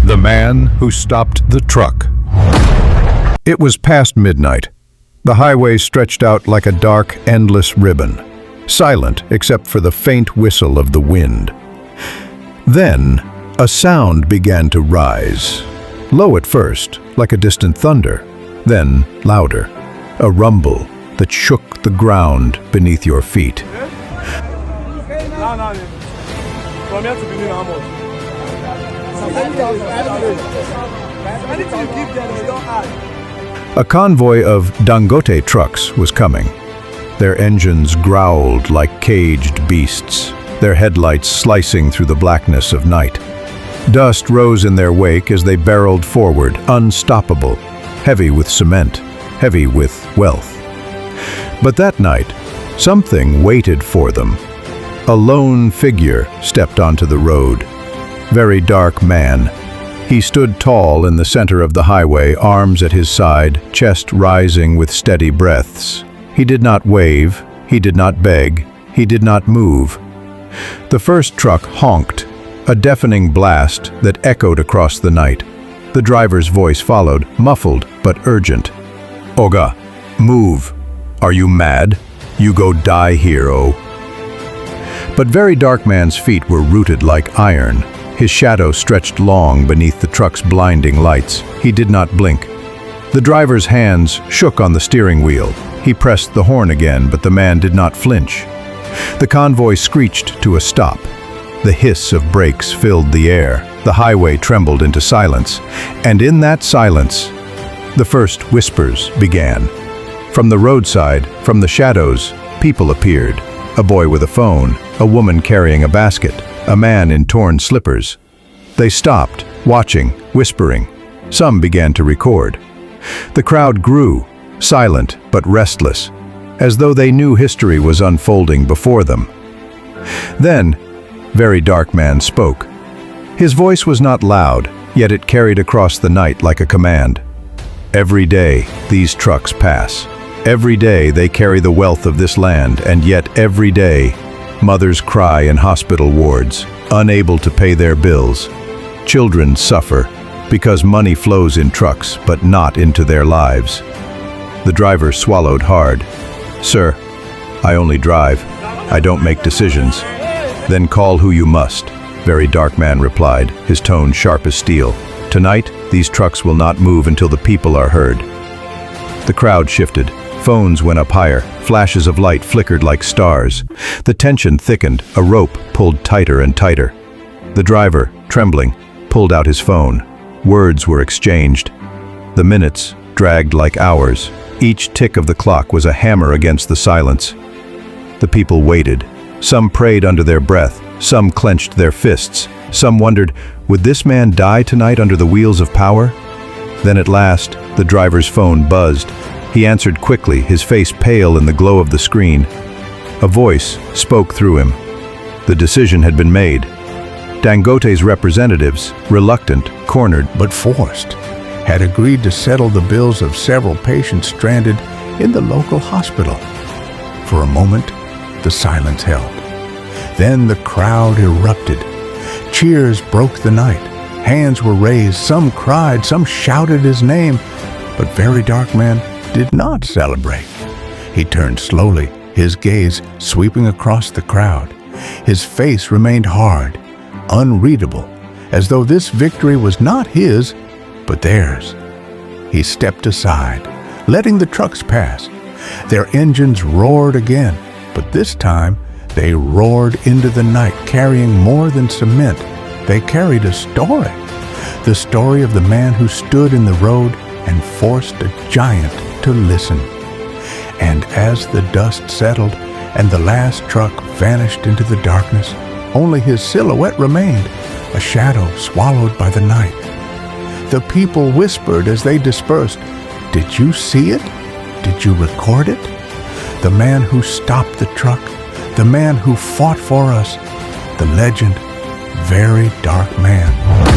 The man who stopped the truck. It was past midnight. The highway stretched out like a dark, endless ribbon, silent except for the faint whistle of the wind. Then, a sound began to rise. Low at first, like a distant thunder, then louder, a rumble that shook the ground beneath your feet. A convoy of Dangote trucks was coming. Their engines growled like caged beasts, their headlights slicing through the blackness of night. Dust rose in their wake as they barreled forward, unstoppable, heavy with cement, heavy with wealth. But that night, something waited for them. A lone figure stepped onto the road. VeryDarkMan. He stood tall in the center of the highway, arms at his side, chest rising with steady breaths. He did not wave, he did not beg, he did not move. The first truck honked, a deafening blast that echoed across the night. The driver's voice followed, muffled but urgent. "Oga, move. Are you mad? You go die here, oh." But VeryDarkMan's feet were rooted like iron. His shadow stretched long beneath the truck's blinding lights. He did not blink. The driver's hands shook on the steering wheel. He pressed the horn again, but the man did not flinch. The convoy screeched to a stop. The hiss of brakes filled the air. The highway trembled into silence. And in that silence, the first whispers began. From the roadside, from the shadows, people appeared. A boy with a phone, a woman carrying a basket, a man in torn slippers. They stopped, watching, whispering. Some began to record. The crowd grew, silent but restless, as though they knew history was unfolding before them. Then, VeryDarkMan spoke. His voice was not loud, yet it carried across the night like a command. Every day, these trucks pass. Every day they carry the wealth of this land, and yet every day, mothers cry in hospital wards, unable to pay their bills. Children suffer because money flows in trucks, but not into their lives. The driver swallowed hard. "Sir, I only drive. I don't make decisions." "Then call who you must," VeryDarkMan replied, his tone sharp as steel. "Tonight, these trucks will not move until the people are heard." The crowd shifted. Phones went up higher. Flashes of light flickered like stars. The tension thickened. A rope pulled tighter and tighter. The driver, trembling, pulled out his phone. Words were exchanged. The minutes dragged like hours. Each tick of the clock was a hammer against the silence. The people waited. Some prayed under their breath. Some clenched their fists. Some wondered, would this man die tonight under the wheels of power? Then at last, the driver's phone buzzed. He answered quickly, his face pale in the glow of the screen. A voice spoke through him. The decision had been made. Dangote's representatives, reluctant, cornered, but forced, had agreed to settle the bills of several patients stranded in the local hospital. For a moment, the silence held. Then the crowd erupted. Cheers broke the night. Hands were raised, some cried, some shouted his name, but VeryDarkMan did not celebrate. He turned slowly, his gaze sweeping across the crowd. His face remained hard, unreadable, as though this victory was not his, but theirs. He stepped aside, letting the trucks pass. Their engines roared again, but this time they roared into the night, carrying more than cement. They carried a story. The story of the man who stood in the road and forced a giant to listen. And as the dust settled and the last truck vanished into the darkness, only his silhouette remained, a shadow swallowed by the night. The people whispered as they dispersed, "Did you see it? Did you record it? The man who stopped the truck, the man who fought for us, the legend, VeryDarkMan."